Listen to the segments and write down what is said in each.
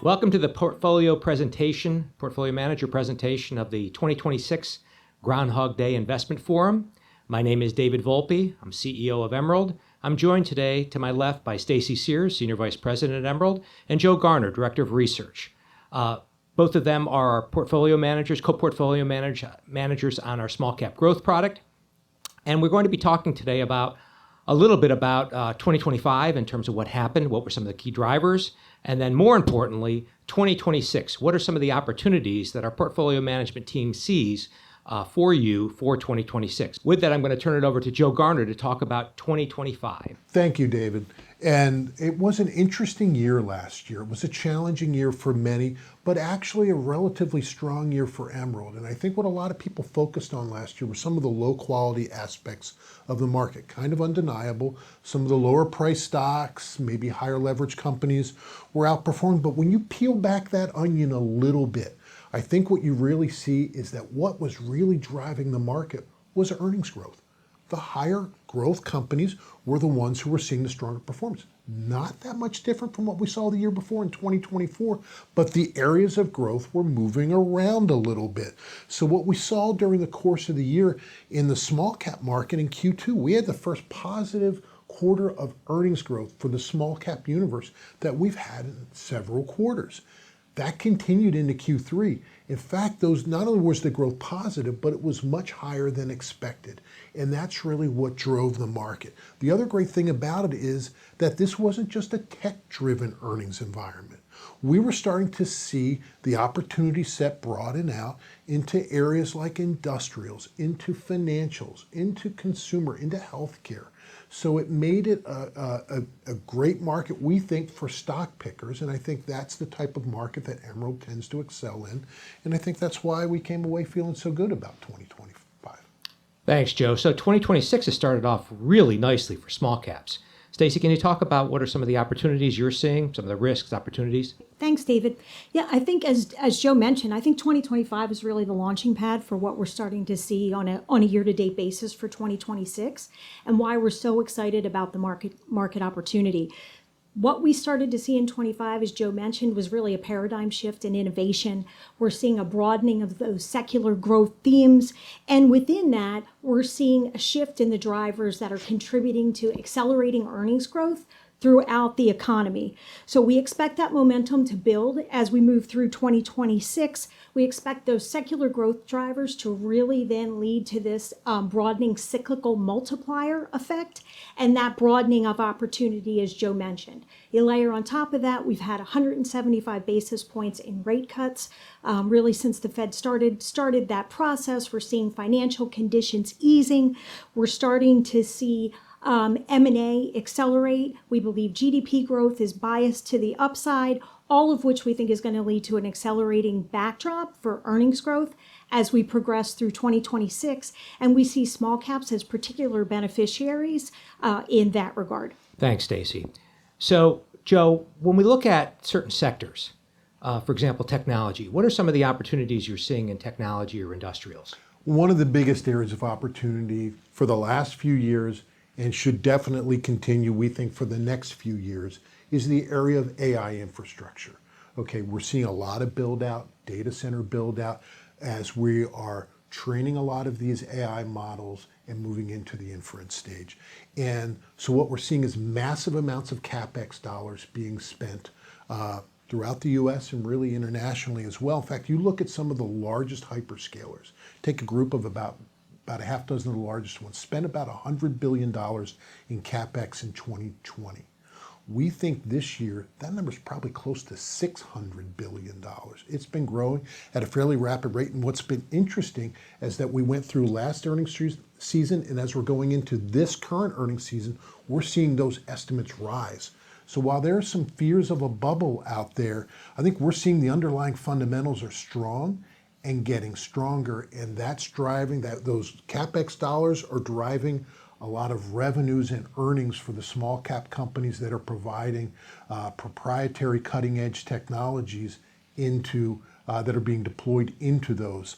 Welcome to the portfolio manager presentation of the 2026 Groundhog Day Investment Forum. My name is David Volpe. I'm CEO of Emerald. I'm joined today to my left by Stacey Sears, Senior Vice President at Emerald, and Joe Garner, Director of Research. Both of them are our portfolio managers, co-portfolio managers on our small cap growth product. And we're going to be talking today about a little bit about 2025 in terms of what happened, what were some of the key drivers, and then more importantly, 2026. What are some of the opportunities that our portfolio management team sees for you for 2026? With that, I'm going to turn it over to Joe Garner to talk about 2025. Thank you, David. And it was an interesting year last year. It was a challenging year for many, but actually a relatively strong year for Emerald. And I think what a lot of people focused on last year were some of the low quality aspects of the market, kind of undeniable. Some of the lower price stocks, maybe higher leverage companies were outperforming. But when you peel back that onion a little bit, I think what you really see is that what was really driving the market was earnings growth. The higher growth companies were the ones who were seeing the stronger performance. Not that much different from what we saw the year before in 2024, but the areas of growth were moving around a little bit. So what we saw during the course of the year in the small cap market in Q2, we had the first positive quarter of earnings growth for the small cap universe that we've had in several quarters. That continued into Q3. In fact, those not only was the growth positive, but it was much higher than expected. And that's really what drove the market. The other great thing about it is that this wasn't just a tech-driven earnings environment. We were starting to see the opportunity set broaden out into areas like industrials, into financials, into consumer, into healthcare. So it made it a great market, we think, for stock pickers. And I think that's the type of market that Emerald tends to excel in. And I think that's why we came away feeling so good about 2025. Thanks, Joe. So 2026 has started off really nicely for small caps. Stacey, can you talk about what are some of the opportunities you're seeing, some of the risks, opportunities? Thanks, David. Yeah, I think as Joe mentioned, I think 2025 is really the launching pad for what we're starting to see on a year-to-date basis for 2026, and why we're so excited about the market opportunity. What we started to see in 25, as Joe mentioned, was really a paradigm shift in innovation. We're seeing a broadening of those secular growth themes. And within that, we're seeing a shift in the drivers that are contributing to accelerating earnings growth throughout the economy. So we expect that momentum to build as we move through 2026. We expect those secular growth drivers to really then lead to this broadening cyclical multiplier effect, and that broadening of opportunity, as Joe mentioned. You layer on top of that, we've had 175 basis points in rate cuts. Really since the Fed started that process, we're seeing financial conditions easing. We're starting to see M&A accelerate. We believe GDP growth is biased to the upside, all of which we think is going to lead to an accelerating backdrop for earnings growth as we progress through 2026. And we see small caps as particular beneficiaries in that regard. Thanks, Stacey. So, Joe, when we look at certain sectors, for example, technology, what are some of the opportunities you're seeing in technology or industrials? One of the biggest areas of opportunity for the last few years, and should definitely continue, we think, for the next few years, is the area of AI infrastructure. Okay, we're seeing a lot of build out, data center build out, as we are training a lot of these AI models and moving into the inference stage. And so what we're seeing is massive amounts of CapEx dollars being spent throughout the US and really internationally as well. In fact, you look at some of the largest hyperscalers, take a group of about a half dozen of the largest ones, spent about $100 billion in CapEx in 2020. We think this year that number is probably close to $600 billion. It's been growing at a fairly rapid rate. And what's been interesting is that we went through last earnings season, and as we're going into this current earnings season, we're seeing those estimates rise. So while there are some fears of a bubble out there, I think we're seeing the underlying fundamentals are strong and getting stronger, and that's driving that. Those CapEx dollars are driving a lot of revenues and earnings for the small cap companies that are providing proprietary cutting edge technologies into that are being deployed into those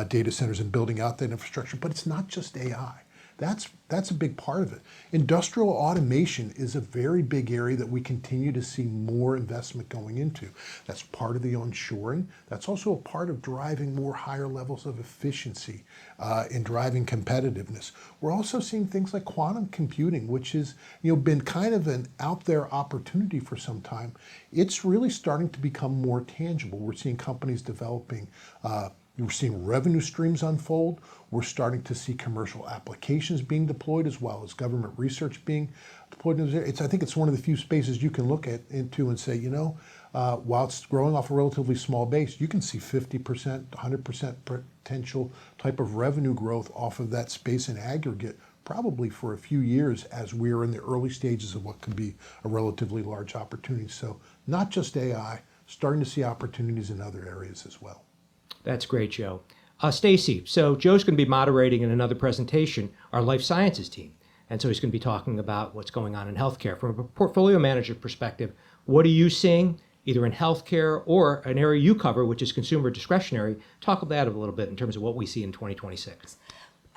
data centers and building out that infrastructure. But it's not just AI. That's a big part of it. Industrial automation is a very big area that we continue to see more investment going into. That's part of the onshoring. That's also a part of driving more higher levels of efficiency and driving competitiveness. We're also seeing things like quantum computing, which has been kind of an out there opportunity for some time. It's really starting to become more tangible. We're seeing companies developing. We're seeing revenue streams unfold. We're starting to see commercial applications being deployed as well as government research being deployed. I think it's one of the few spaces you can look into and say, while it's growing off a relatively small base, you can see 50%, 100% potential type of revenue growth off of that space in aggregate, probably for a few years as we're in the early stages of what could be a relatively large opportunity. So not just AI, starting to see opportunities in other areas as well. That's great, Joe. Stacey, so Joe's going to be moderating in another presentation our life sciences team. And so he's going to be talking about what's going on in healthcare. From a portfolio manager perspective, what are you seeing either in healthcare or an area you cover, which is consumer discretionary? Talk about that a little bit in terms of what we see in 2026.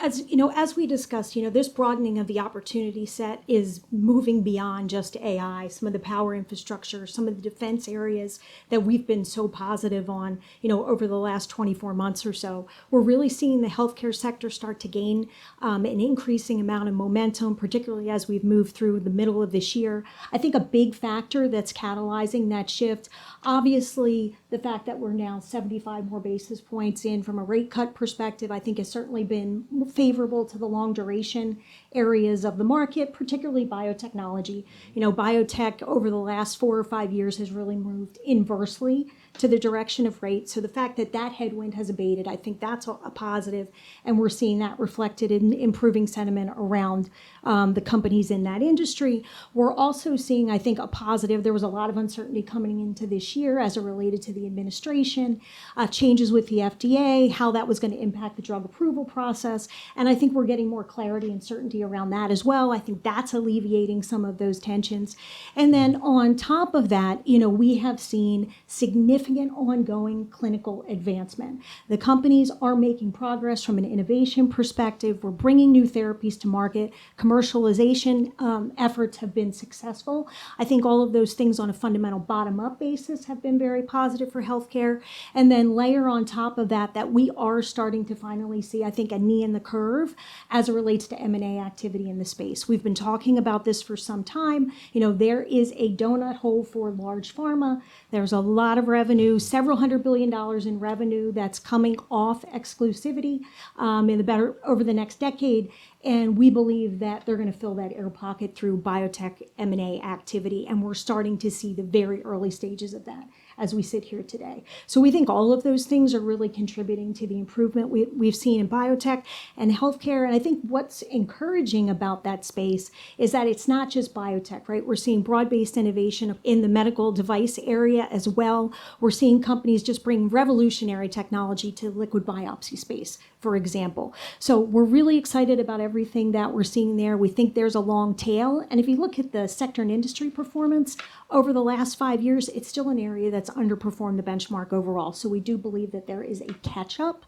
As we discussed, this broadening of the opportunity set is moving beyond just AI, some of the power infrastructure, some of the defense areas that we've been so positive on, over the last 24 months or so. We're really seeing the healthcare sector start to gain an increasing amount of momentum, particularly as we've moved through the middle of this year. I think a big factor that's catalyzing that shift, obviously the fact that we're now 75 more basis points in from a rate cut perspective, I think has certainly been favorable to the long duration areas of the market, particularly biotechnology. Biotech over the last 4 or 5 years has really moved inversely to the direction of rates. So the fact that that headwind has abated, I think that's a positive, and we're seeing that reflected in improving sentiment around the companies in that industry. We're also seeing, I think, a positive. There was a lot of uncertainty coming into this year as it related to the administration, changes with the FDA, how that was going to impact the drug approval process, and I think we're getting more clarity and certainty around that as well. I think that's alleviating some of those tensions. And then on top of that, we have seen significant ongoing clinical advancement. The companies are making progress from an innovation perspective. We're bringing new therapies to market. Commercialization efforts have been successful. I think all of those things on a fundamental bottom-up basis have been very positive for healthcare. And then layer on top of that we are starting to finally see, I think, a knee in the curve as it relates to M&A activity in the space. We've been talking about this for some time. There is a donut hole for large pharma. There's a lot of revenue, several $100 billion in revenue that's coming off exclusivity over the next decade. And we believe that they're going to fill that air pocket through biotech M&A activity. And we're starting to see the very early stages of that as we sit here today. So we think all of those things are really contributing to the improvement we've seen in biotech and healthcare. And I think what's encouraging about that space is that it's not just biotech, right? We're seeing broad-based innovation in the medical device area as well. We're seeing companies just bring revolutionary technology to the liquid biopsy space, for example. So we're really excited about everything that we're seeing there. We think there's a long tail. And if you look at the sector and industry performance over the last 5 years, it's still an area that's underperformed the benchmark overall. So we do believe that there is a catch-up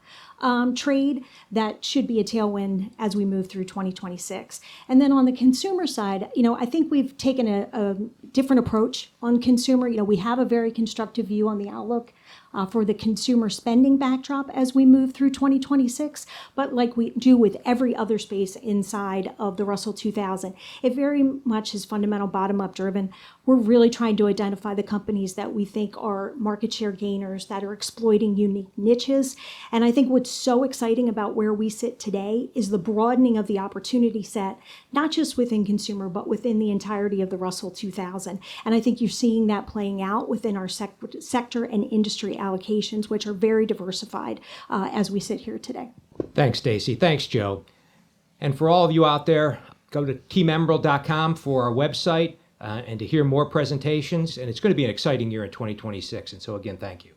trade that should be a tailwind as we move through 2026. And then on the consumer side, I think we've taken a different approach on consumer. We have a very constructive view on the outlook for the consumer spending backdrop as we move through 2026. But like we do with every other space inside of the Russell 2000, it very much is fundamental bottom-up driven. We're really trying to identify the companies that we think are market share gainers, that are exploiting unique niches. And I think what's so exciting about where we sit today is the broadening of the opportunity set, not just within consumer, but within the entirety of the Russell 2000. And I think you're seeing that playing out within our sector and industry allocations, which are very diversified as we sit here today. Thanks, Stacey. Thanks, Joe. And for all of you out there, go to teamemerald.com for our website and to hear more presentations. And it's going to be an exciting year in 2026. And so again, thank you.